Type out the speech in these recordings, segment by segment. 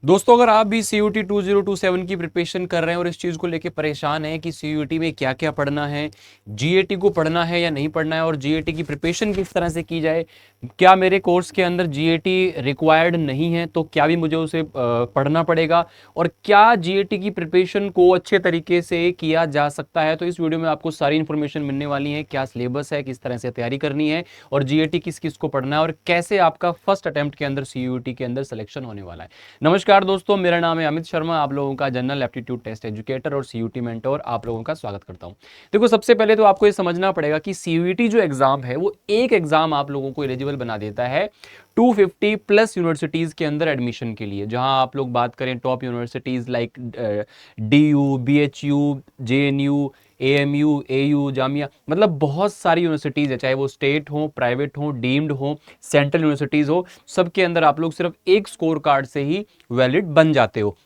दोस्तों, अगर आप भी CUT 2027 की प्रिपरेशन कर रहे हैं और इस चीज़ को लेके परेशान हैं कि CUT में क्या क्या पढ़ना है, GAT को पढ़ना है या नहीं पढ़ना है और GAT की प्रिपरेशन किस तरह से की जाए, क्या मेरे कोर्स के अंदर GAT रिक्वायर्ड नहीं है तो क्या भी मुझे उसे पढ़ना पड़ेगा, और क्या GAT की प्रिपरेशन को अच्छे तरीके से किया जा सकता है, तो इस वीडियो में आपको सारी इन्फॉर्मेशन मिलने वाली है। क्या सिलेबस है, किस तरह से तैयारी करनी है और GAT किस किस को पढ़ना है और कैसे आपका फर्स्ट अटेम्प्ट के अंदर CUT के अंदर सिलेक्शन होने वाला है। नमस्कार दोस्तों, मेरा नाम है अमित शर्मा, आप लोगों का जनरल एप्टीट्यूड टेस्ट एजुकेटर और CUT मेंटोर आप लोगों का स्वागत करता हूं। देखो, सबसे पहले तो आपको ये समझना पड़ेगा कि CUT जो एग्जाम है वो एक एग्जाम आप लोगों को एलिजिबल बना देता है 250 प्लस यूनिवर्सिटीज के अंदर एडमिशन के लिए। जहां आप लोग बात करें top universities like DU, BHU, JNU, AMU, AU, Jamia, मतलब बहुत सारी यूनिवर्सिटीज़ है, चाहे वो स्टेट हो, प्राइवेट हो, डीम्ड हो, सेंट्रल यूनिवर्सिटीज़ हो, सबके अंदर आप लोग सिर्फ एक स्कोर कार्ड से ही वैलिड बन जाते हो।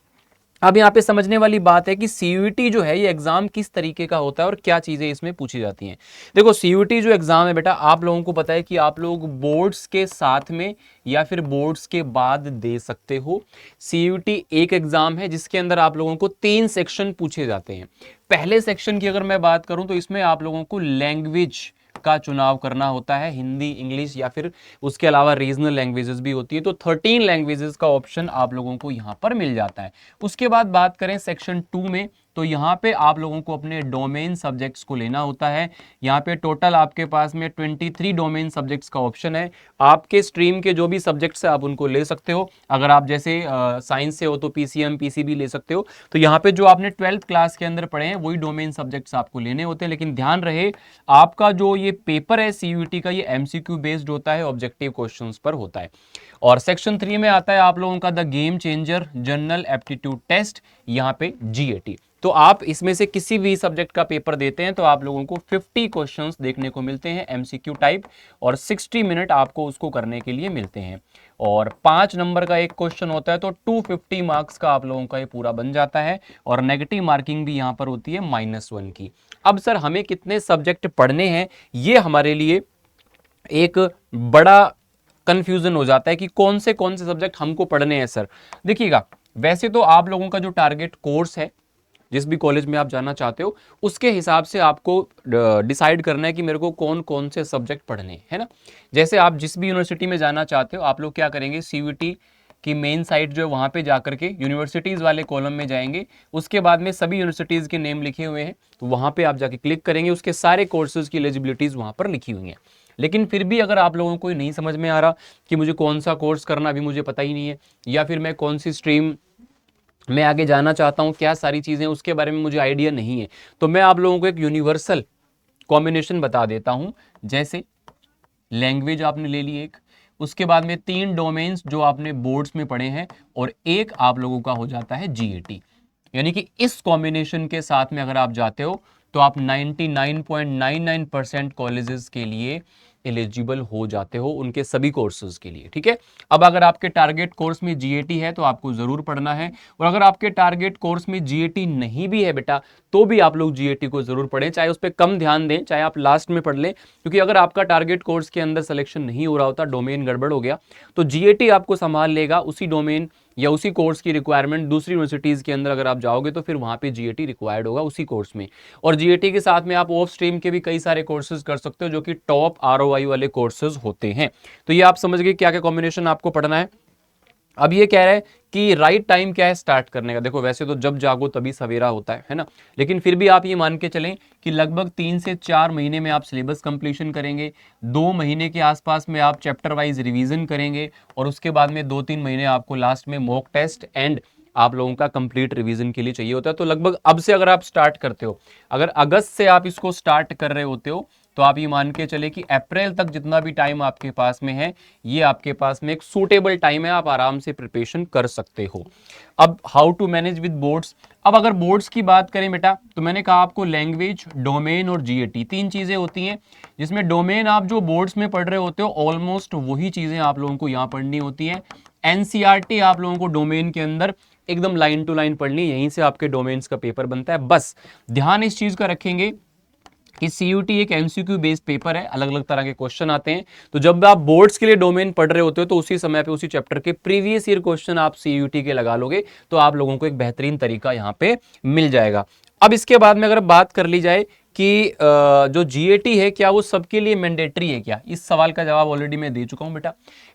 अब यहाँ पे समझने वाली बात है कि CUT जो है ये एग्जाम किस तरीके का होता है और क्या चीजें इसमें पूछी जाती हैं। देखो, CUT जो एग्जाम है बेटा, आप लोगों को पता है कि आप लोग बोर्ड्स के साथ में या फिर बोर्ड्स के बाद दे सकते हो। CUT एक एग्जाम है जिसके अंदर आप लोगों को 3 सेक्शन पूछे जाते हैं। पहले सेक्शन की अगर मैं बात करूं तो इसमें आप लोगों को लैंग्वेज का चुनाव करना होता है, हिंदी, इंग्लिश या फिर उसके अलावा रीजनल लैंग्वेजेस भी होती है। तो 13 लैंग्वेजेस का ऑप्शन आप लोगों को यहां पर मिल जाता है। उसके बाद बात करें सेक्शन 2 में, तो यहाँ पे आप लोगों को अपने डोमेन सब्जेक्ट्स को लेना होता है। यहाँ पे टोटल आपके पास में 23 डोमेन सब्जेक्ट्स का ऑप्शन है। आपके स्ट्रीम के जो भी सब्जेक्ट्स है आप उनको ले सकते हो। अगर आप जैसे साइंस से हो तो PCM, PCB ले सकते हो। तो यहाँ पे जो आपने 12th क्लास के अंदर पढ़े हैं वही डोमेन सब्जेक्ट्स आपको लेने होते हैं। लेकिन ध्यान रहे, आपका जो ये पेपर है CUT का, ये MCQ बेस्ड होता है, ऑब्जेक्टिव क्वेश्चंस पर होता है। और सेक्शन 3 में आता है आप लोगों का the game changer general aptitude test, यहाँ पे GAT। तो आप इसमें से किसी भी सब्जेक्ट का पेपर देते हैं तो आप लोगों को 50 क्वेश्चंस देखने को मिलते हैं MCQ टाइप, और 60 मिनट आपको उसको करने के लिए मिलते हैं। और 5 नंबर का एक क्वेश्चन होता है, तो 250 मार्क्स का आप लोगों का ये पूरा बन जाता है। और नेगेटिव मार्किंग भी यहाँ पर होती है -1 की। अब सर, हमें कितने सब्जेक्ट पढ़ने हैं, ये हमारे लिए एक बड़ा कंफ्यूजन हो जाता है कि कौन से सब्जेक्ट हमको पढ़ने हैं सर। देखिएगा, वैसे तो आप लोगों का जो टारगेट कोर्स है, जिस भी कॉलेज में आप जाना चाहते हो, उसके हिसाब से आपको डिसाइड करना है कि मेरे को कौन कौन से सब्जेक्ट पढ़ने हैं, है ना। जैसे आप जिस भी यूनिवर्सिटी में जाना चाहते हो, आप लोग क्या करेंगे, CUT की मेन साइट जो है वहाँ पे जाकर के यूनिवर्सिटीज़ वाले कॉलम में जाएंगे। उसके बाद में सभी यूनिवर्सिटीज़ के नेम लिखे हुए हैं, तो वहाँ पे आप जाके क्लिक करेंगे, उसके सारे कोर्सेज की एलिजिबिलिटीज़ वहाँ पर लिखी हुई हैं। लेकिन फिर भी अगर आप लोगों को नहीं समझ में आ रहा कि मुझे कौन सा कोर्स करना, अभी मुझे पता ही नहीं है, या फिर मैं कौन सी स्ट्रीम मैं आगे जाना चाहता हूँ, क्या सारी चीज़ें उसके बारे में मुझे आइडिया नहीं है, तो मैं आप लोगों को एक यूनिवर्सल कॉम्बिनेशन बता देता हूँ। जैसे लैंग्वेज आपने ले ली एक, उसके बाद में 3 डोमेन्स जो आपने बोर्ड्स में पढ़े हैं, और एक आप लोगों का हो जाता है GAT। यानी कि इस कॉम्बिनेशन के साथ में अगर आप जाते हो तो आप 99.99% कॉलेजेस के लिए एलिजिबल हो जाते हो, उनके सभी कोर्सेज के लिए। ठीक है। अब अगर आपके टारगेट कोर्स में GAT है तो आपको जरूर पढ़ना है, और अगर आपके टारगेट कोर्स में GAT नहीं भी है बेटा, तो भी आप लोग GAT को जरूर पढ़ें, चाहे उस पर कम ध्यान दें, चाहे आप लास्ट में पढ़ लें। क्योंकि अगर आपका टारगेट कोर्स के अंदर सिलेक्शन नहीं हो रहा होता, डोमेन गड़बड़ हो गया, तो GAT आपको संभाल लेगा। उसी डोमेन या उसी कोर्स की रिक्वायरमेंट दूसरी यूनिवर्सिटीज़ के अंदर अगर आप जाओगे तो फिर वहाँ पे GAT रिक्वायर्ड होगा उसी कोर्स में। और GAT के साथ में आप ऑफ स्ट्रीम के भी कई सारे कोर्सेज कर सकते हो, जो कि टॉप ROI वाले कोर्सेज होते हैं। तो ये आप समझ गए क्या क्या कॉम्बिनेशन आपको पढ़ना है। अब ये कह रहा है कि राइट टाइम क्या है स्टार्ट करने का। देखो, वैसे तो जब जागो तभी सवेरा होता है ना, लेकिन फिर भी आप ये मान के चलें कि लगभग 3 से 4 महीने में आप सिलेबस कंप्लीशन करेंगे, 2 महीने के आसपास में आप चैप्टर वाइज रिवीजन करेंगे, और उसके बाद में 2-3 महीने आपको लास्ट में मॉक टेस्ट एंड आप लोगों का कंप्लीट रिवीजन के लिए चाहिए होता है। तो लगभग अब से अगर आप स्टार्ट करते हो, अगर अगस्त से आप इसको स्टार्ट कर रहे होते हो, तो आप ये मान के चले कि अप्रैल तक जितना भी टाइम आपके पास में है, ये आपके पास में एक सूटेबल टाइम है, आप आराम से प्रिपरेशन कर सकते हो। अब how to manage with boards. अब अगर बोर्ड्स की बात करें बेटा, तो मैंने कहा आपको लैंग्वेज, डोमेन और GAT 3 चीजें होती हैं, जिसमें डोमेन आप जो बोर्ड्स में पढ़ रहे होते हो ऑलमोस्ट वही चीजें आप लोगों को यहाँ पढ़नी होती है। NCERT आप लोगों को डोमेन के अंदर एकदम लाइन टू लाइन पढ़नी, यहीं से आपके डोमेन्स का पेपर बनता है। बस ध्यान इस चीज का रखेंगे कि सीयूटी एक एमसीक्यू बेस्ड पेपर है, अलग अलग तरह के क्वेश्चन आते हैं। तो जब आप बोर्ड्स के लिए डोमेन पढ़ रहे होते हो तो उसी समय पे उसी चैप्टर के प्रीवियस ईयर क्वेश्चन आप सीयूटी के लगा लोगे तो आप लोगों को एक बेहतरीन तरीका यहाँ पे मिल जाएगा। अब इसके बाद में अगर बात कर ली जाए कि जो जीएटी है क्या वो सबके लिए मैंडेटरी है क्या, इस सवाल का जवाब ऑलरेडी मैं दे चुका हूं बेटा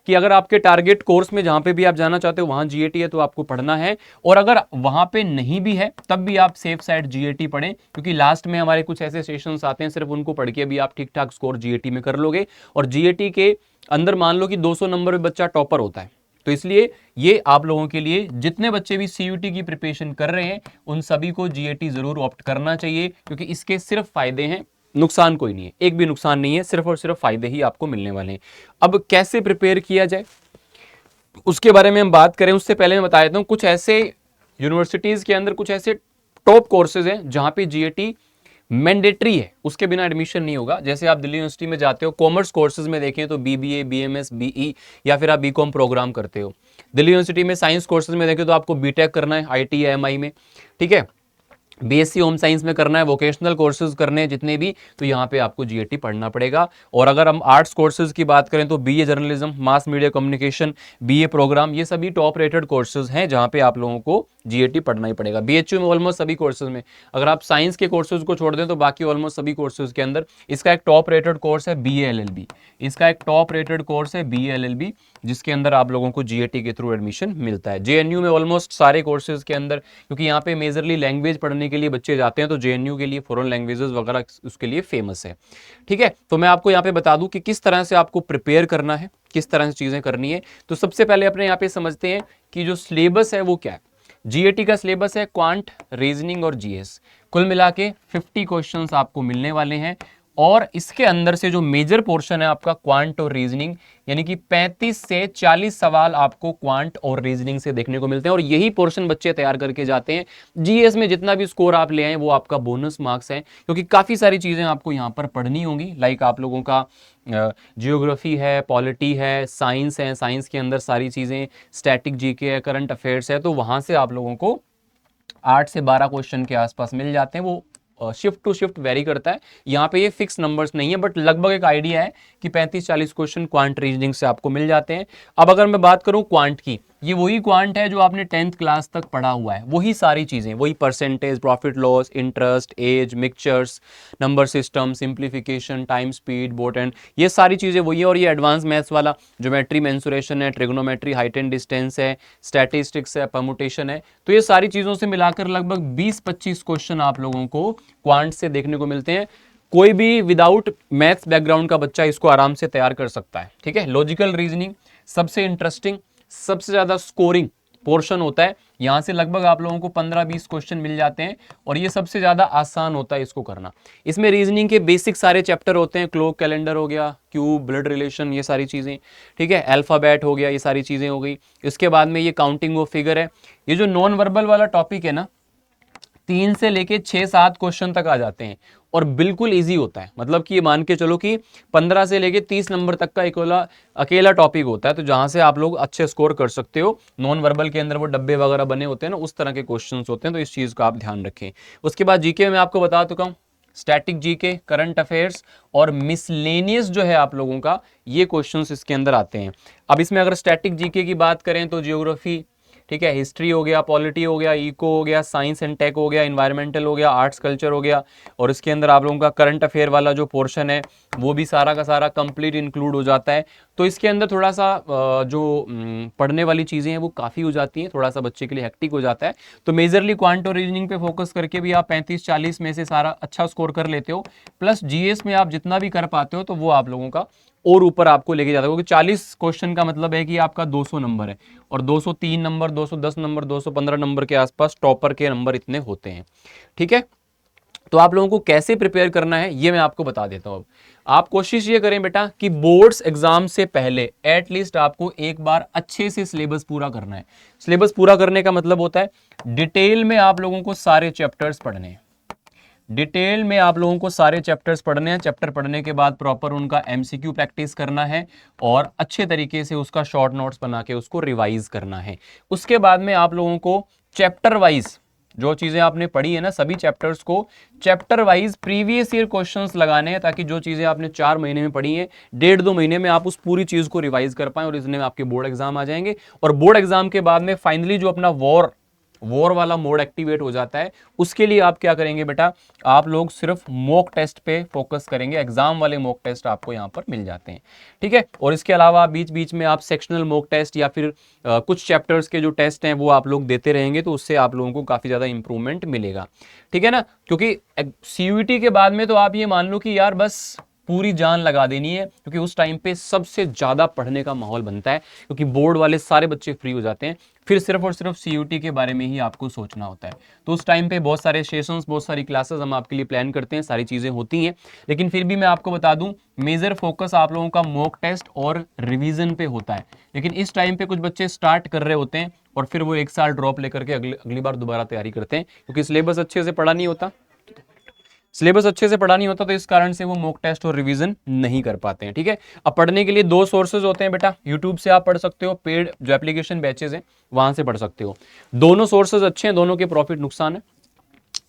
कि अगर आपके टारगेट कोर्स में जहां पे भी आप जाना चाहते हो वहां जीएटी है तो आपको पढ़ना है, और अगर वहां पे नहीं भी है तब भी आप सेफ साइड जीएटी पढ़ें, क्योंकि लास्ट में हमारे कुछ ऐसे सेशंस आते हैं सिर्फ उनको पढ़ के भी आप ठीक ठाक स्कोर जीएटी में कर लोगे। और जीएटी के अंदर मान लो कि 200 नंबर में बच्चा टॉपर होता है, तो इसलिए ये आप लोगों के लिए जितने बच्चे भी सीयूटी की प्रिपरेशन कर रहे हैं उन सभी को जीएटी जरूर ऑप्ट करना चाहिए, क्योंकि इसके सिर्फ फायदे हैं, नुकसान कोई नहीं है, एक भी नुकसान नहीं है, सिर्फ और सिर्फ फायदे ही आपको मिलने वाले हैं। अब कैसे प्रिपेयर किया जाए उसके बारे में हम बात करें उससे पहले मैं बता देता हूं कुछ ऐसे यूनिवर्सिटीज के अंदर कुछ ऐसे टॉप कोर्सेज हैं जहां पे जीएटी मैंडेटरी है, उसके बिना एडमिशन नहीं होगा। जैसे आप दिल्ली यूनिवर्सिटी में जाते हो कॉमर्स कोर्सेज में देखें तो बीबीए, बीएमएस, बीई या फिर आप बीकॉम प्रोग्राम करते हो। दिल्ली यूनिवर्सिटी में साइंस कोर्सेज में देखें तो आपको बीटेक करना है आईटी या एमआई में, ठीक है, बीएससी होम साइंस में करना है, वोकेशनल कोर्सेज करने हैं जितने भी, तो यहाँ पे आपको जीएटी पढ़ना पड़ेगा। और अगर हम आर्ट्स कोर्सेज की बात करें तो BA journalism, mass media communication, BA program, ये सभी टॉप रेटेड कोर्सेज हैं जहाँ पे आप लोगों को जीएटी पढ़ना ही पड़ेगा। बीएचयू में ऑलमोस्ट सभी कोर्सेज में, अगर आप साइंस के कोर्सेज को छोड़ दें तो बाकी ऑलमोस्ट सभी कोर्सेज के अंदर इसका एक टॉप रेटेड कोर्स है बीए एलएलबी, इसका एक टॉप रेटेड कोर्स है बीए एलएलबी, जिसके अंदर आप लोगों को जीएटी के थ्रू एडमिशन मिलता है। जेएनयू में ऑलमोस्ट सारे कोर्सेज के अंदर, क्योंकि यहाँ पे मेजरली लैंग्वेज पढ़ने के लिए बच्चे जाते हैं, तो जेएनयू के लिए फॉरेन लैंग्वेजेस वगैरह उसके लिए फेमस है, ठीक है। तो मैं आपको यहाँ पे बता दूं कि किस तरह से आपको प्रिपेयर करना है, किस तरह से चीजें करनी है। तो सबसे पहले अपने यहाँ पे समझते हैं कि जो सिलेबस है वो क्या है। जीएटी का सिलेबस है क्वांट, रीजनिंग और जीएस, कुल मिला के 50 क्वेश्चंस आपको मिलने वाले हैं। और इसके अंदर से जो मेजर पोर्शन है आपका क्वांट और रीजनिंग, यानी कि 35 से 40 सवाल आपको क्वांट और रीजनिंग से देखने को मिलते हैं, और यही पोर्शन बच्चे तैयार करके जाते हैं। जीएस में जितना भी स्कोर आप ले आए वो आपका बोनस मार्क्स है, क्योंकि काफ़ी सारी चीज़ें आपको यहाँ पर पढ़नी होंगी। लाइक आप लोगों का जियोग्राफी है, पॉलिटी है, साइंस है, साइंस के अंदर सारी चीज़ें, स्टैटिक जीके है, करंट अफेयर्स है, तो वहाँ से आप लोगों को 8 से 12 क्वेश्चन के आसपास मिल जाते हैं। वो शिफ्ट टू शिफ्ट वेरी करता है, यहाँ पे ये फिक्स नंबर्स नहीं है, बट लगभग एक आइडिया है कि 35-40 क्वेश्चन क्वांट रीजनिंग से आपको मिल जाते हैं। अब अगर मैं बात करूं क्वांट की, ये वही क्वांट है जो आपने 10th क्लास तक पढ़ा हुआ है, वही सारी चीजें, वही percentage, profit loss, interest, age, mixtures, number system, simplification, time speed, boat and, ये सारी चीजें वही है। और ये एडवांस मैथ्स वाला ज्योमेट्री, मेंसुरेशन है, ट्रिग्नोमेट्री, हाइट एंड डिस्टेंस है, स्टैटिस्टिक्स है, परमुटेशन है, तो ये सारी चीजों से मिलाकर लगभग 20-25 क्वेश्चन आप लोगों को क्वांट से देखने को मिलते हैं। कोई भी विदाउट मैथ्स बैकग्राउंड का बच्चा इसको आराम से तैयार कर सकता है, ठीक है। लॉजिकल रीजनिंग सबसे इंटरेस्टिंग, सबसे ज्यादा स्कोरिंग पोर्शन होता है, यहां से लगभग आप लोगों को 15-20 क्वेश्चन मिल जाते हैं, और ये सबसे ज्यादा आसान होता है इसको करना। इसमें रीजनिंग के बेसिक सारे चैप्टर होते हैं, क्लॉक कैलेंडर हो गया, क्यूब, ब्लड रिलेशन, ये सारी चीजें, ठीक है, अल्फाबेट हो गया, ये सारी चीजें हो गई। इसके बाद में ये काउंटिंग ऑफ फिगर है। ये जो नॉन वर्बल वाला टॉपिक है ना, 3 से लेके 6-7 क्वेश्चन तक आ जाते हैं, और बिल्कुल इजी होता है। मतलब कि ये मान के चलो कि 15 से लेके 30 नंबर तक का अकेला टॉपिक होता है, तो जहां से आप लोग अच्छे स्कोर कर सकते हो। नॉन वर्बल के अंदर वो डब्बे वगैरह बने होते हैं ना, उस तरह के क्वेश्चंस होते हैं, तो इस चीज का आप ध्यान रखें। उसके बाद जीके में आपको बता चुका हूं, स्टैटिक जीके, करंट अफेयर्स और मिसलेनियस जो है आप लोगों का, ये क्वेश्चंस इसके अंदर आते हैं। अब इसमें अगर स्टैटिक जीके की बात करें तो जियोग्राफी, ठीक है, हिस्ट्री हो गया, पॉलिटी हो गया, इको हो गया, साइंस एंड टेक हो गया, इन्वायरमेंटल हो गया, आर्ट्स कल्चर हो गया, और इसके अंदर आप लोगों का करंट अफेयर वाला जो पोर्शन है वो भी सारा का सारा कंप्लीट इंक्लूड हो जाता है। तो इसके अंदर थोड़ा सा जो पढ़ने वाली चीज़ें हैं वो काफ़ी हो जाती हैं, थोड़ा सा बच्चे के लिए हेक्टिक हो जाता है। तो मेजरली क्वांट और रीजनिंग पे फोकस करके भी आप 35-40 में से सारा अच्छा स्कोर कर लेते हो, प्लस जीएस में आप जितना भी कर पाते हो तो वो आप लोगों का और ऊपर आपको लेके जाता है, क्योंकि 40 क्वेश्चन का मतलब है कि आपका 200 नंबर है, और 203 नंबर, 210 नंबर, 215 नंबर के आसपास टॉपर के नंबर इतने होते हैं, ठीक है। तो आप लोगों को कैसे प्रिपेयर करना है ये मैं आपको बता देता हूं। अब आप कोशिश ये करें बेटा कि बोर्ड्स एग्जाम से पहले एटलीस्ट आपको एक बार अच्छे से सिलेबस पूरा करना है। सिलेबस पूरा करने का मतलब होता है डिटेल में आप लोगों को सारे चैप्टर्स पढ़ने हैं, डिटेल में आप लोगों को सारे चैप्टर्स पढ़ने हैं। चैप्टर पढ़ने के बाद प्रॉपर उनका एमसीक्यू प्रैक्टिस करना है, और अच्छे तरीके से उसका शॉर्ट नोट्स बना के उसको रिवाइज करना है। उसके बाद में आप लोगों को चैप्टर वाइज जो चीजें आपने पढ़ी है ना, सभी चैप्टर्स को chapter wise previous year questions लगाने हैं, ताकि जो चीजें आपने 4 महीने में पढ़ी हैं 1.5-2 महीने में आप उस पूरी चीज को रिवाइज कर पाएं, और इसमें आपके बोर्ड एग्जाम आ जाएंगे। और बोर्ड एग्जाम के बाद में फाइनली जो अपना वॉर वाला मोड एक्टिवेट हो जाता है, उसके लिए आप क्या करेंगे बेटा, आप लोग सिर्फ मॉक टेस्ट पे फोकस करेंगे। एग्जाम वाले मॉक टेस्ट आपको यहां पर मिल जाते हैं, ठीक है। और इसके अलावा बीच बीच में आप सेक्शनल मॉक टेस्ट या फिर कुछ चैप्टर्स के जो टेस्ट हैं वो आप लोग देते रहेंगे, तो उससे आप लोगों को काफी ज्यादा इंप्रूवमेंट मिलेगा, ठीक है ना। क्योंकि सीयूईटी के बाद में तो आप ये मान लो कि यार बस पूरी जान लगा देनी है, क्योंकि उस टाइम पे सबसे ज्यादा पढ़ने का माहौल बनता है, क्योंकि बोर्ड वाले सारे बच्चे फ्री हो जाते हैं, फिर सिर्फ और सिर्फ सीयूटी के बारे में ही आपको सोचना होता है। तो उस टाइम पे बहुत सारे सेशंस, बहुत सारी क्लासेस हम आपके लिए प्लान करते हैं, सारी चीजें होती हैं। लेकिन फिर भी मैं आपको बता दूं, मेजर फोकस आप लोगों का मॉक टेस्ट और रिवीजन पे होता है। लेकिन इस टाइम पे कुछ बच्चे स्टार्ट कर रहे होते हैं और फिर वो 1 साल ड्रॉप लेकर के अगली बार दोबारा तैयारी करते हैं, क्योंकि सिलेबस अच्छे से पढ़ा नहीं होता। सिलेबस अच्छे से पढ़ा नहीं होता, तो इस कारण से वो मॉक टेस्ट और रिवीजन नहीं कर पाते हैं, ठीक है। अब पढ़ने के लिए 2 सोर्सेज होते हैं बेटा, यूट्यूब से आप पढ़ सकते हो, पेड जो एप्लीकेशन बैचेज हैं वहां से पढ़ सकते हो। दोनों सोर्सेज अच्छे हैं, दोनों के प्रॉफिट नुकसान है।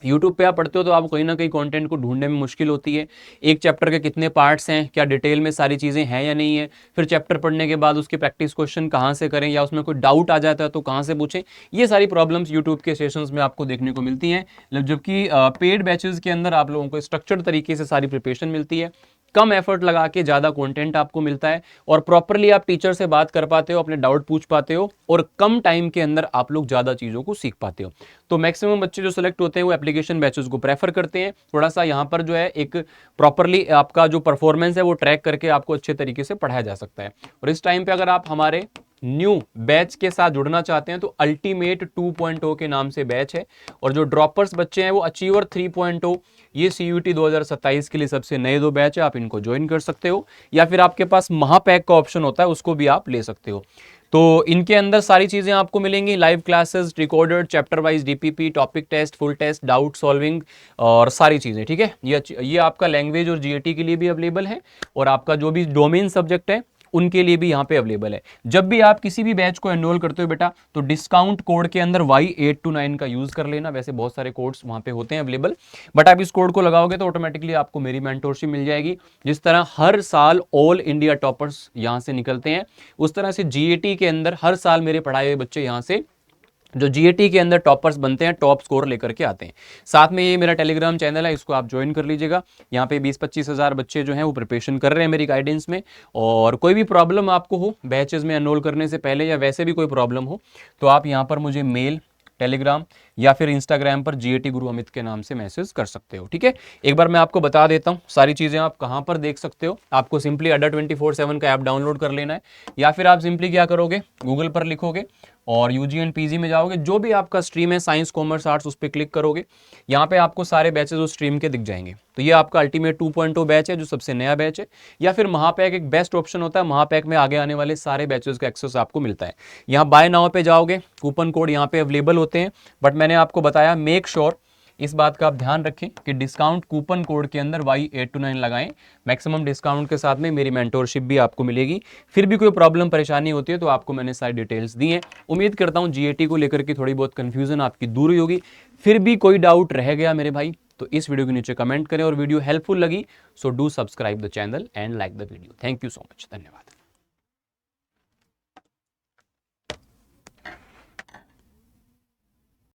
यूट्यूब पे आप पढ़ते हो तो आपको कहीं ना कहीं कंटेंट को ढूंढने में मुश्किल होती है, एक चैप्टर के कितने पार्ट्स हैं, क्या डिटेल में सारी चीज़ें हैं या नहीं है, फिर चैप्टर पढ़ने के बाद उसके प्रैक्टिस क्वेश्चन कहाँ से करें, या उसमें कोई डाउट आ जाता है तो कहाँ से पूछें, ये सारी प्रॉब्लम्स यूट्यूब के सेशंस में आपको देखने को मिलती हैं। जबकि पेड बैचेस के अंदर आप लोगों को स्ट्रक्चर्ड तरीके से सारी प्रिपरेशन मिलती है, कम एफर्ट लगा के ज़्यादा कंटेंट आपको मिलता है, और प्रॉपरली आप टीचर से बात कर पाते हो, अपने डाउट पूछ पाते हो, और कम टाइम के अंदर आप लोग ज़्यादा चीज़ों को सीख पाते हो। तो मैक्सिमम बच्चे जो सिलेक्ट होते हैं वो एप्लीकेशन बैचेस को प्रेफर करते हैं। थोड़ा सा यहाँ पर जो है एक प्रॉपरली आपका जो परफॉर्मेंस है वो ट्रैक करके आपको अच्छे तरीके से पढ़ाया जा सकता है। और इस टाइम पे अगर आप हमारे न्यू बैच के साथ जुड़ना चाहते हैं तो अल्टीमेट 2.0 के नाम से बैच है, और जो ड्रॉपर्स बच्चे हैं वो अचीवर 3.0, ये सीयूटी 2027 के लिए सबसे नए 2 बैच है, आप इनको ज्वाइन कर सकते हो, या फिर आपके पास महापैक का ऑप्शन होता है, उसको भी आप ले सकते हो। तो इनके अंदर सारी चीजें आपको मिलेंगी, live classes, recorded, chapter wise DPP, topic test, full test, doubt solving और सारी चीजें, ठीक है। ये आपका लैंग्वेज और जीएटी के लिए भी अवेलेबल है, और आपका जो भी डोमेन सब्जेक्ट है उनके लिए भी यहाँ पे अवेलेबल है। जब भी आप किसी भी बैच को एनरोल करते हो बेटा, तो डिस्काउंट कोड के अंदर Y829 का यूज कर लेना। वैसे बहुत सारे कोड्स वहाँ पे होते हैं अवेलेबल, बट आप इस कोड को लगाओगे तो ऑटोमेटिकली आपको मेरी मेंटोरशिप मिल जाएगी। जिस तरह हर साल ऑल इंडिया टॉपर्स यहाँ से निकलते हैं, उस तरह से जीएटी के अंदर हर साल मेरे पढ़ाए हुए बच्चे यहाँ से जो जीएटी के अंदर टॉपर्स बनते हैं, टॉप स्कोर लेकर के आते हैं। साथ में ये मेरा टेलीग्राम चैनल है, इसको आप ज्वाइन कर लीजिएगा। यहाँ पे 20-25 हज़ार बच्चे जो हैं वो प्रिपरेशन कर रहे हैं मेरी गाइडेंस में। और कोई भी प्रॉब्लम आपको हो बैचेस में एनरोल करने से पहले, या वैसे भी कोई प्रॉब्लम हो, तो आप यहाँ पर मुझे मेल, टेलीग्राम या फिर इंस्टाग्राम पर जीएटी गुरु अमित के नाम से मैसेज कर सकते हो, ठीक है। एक बार मैं आपको बता देता हूँ सारी चीज़ें आप कहाँ पर देख सकते हो। आपको सिंपली अड्डा 24/7 का ऐप डाउनलोड कर लेना है, या फिर आप सिंपली क्या करोगे, गूगल पर लिखोगे और यूजीएन पीजी में जाओगे, जो भी आपका स्ट्रीम है साइंस कॉमर्स आर्ट्स, उस पर क्लिक करोगे। यहाँ पे आपको सारे बैचेस उस स्ट्रीम के दिख जाएंगे। तो ये आपका अल्टीमेट 2.0 बैच है, जो सबसे नया बैच है। या फिर महापैक एक बेस्ट ऑप्शन होता है, महापैक में आगे आने वाले सारे बैचेस का एक्सेस आपको मिलता है। यहाँ बाय नाउ पे जाओगे, कूपन कोड यहाँ पे अवेलेबल होते हैं, बट मैंने आपको बताया मेक श्योर इस बात का आप ध्यान रखें कि डिस्काउंट कूपन कोड के अंदर Y829 लगाएं। मैक्सिमम डिस्काउंट के साथ में मेरी मेंटोरशिप भी आपको मिलेगी। फिर भी कोई प्रॉब्लम परेशानी होती है तो आपको मैंने सारी डिटेल्स दी हैं। उम्मीद करता हूं जीएटी को लेकर के थोड़ी बहुत कंफ्यूजन आपकी दूर हुई होगी। फिर भी कोई डाउट रह गया मेरे भाई तो इस वीडियो के नीचे कमेंट करें, और वीडियो हेल्पफुल लगी so do subscribe the channel and like the video. Thank you so much, धन्यवाद।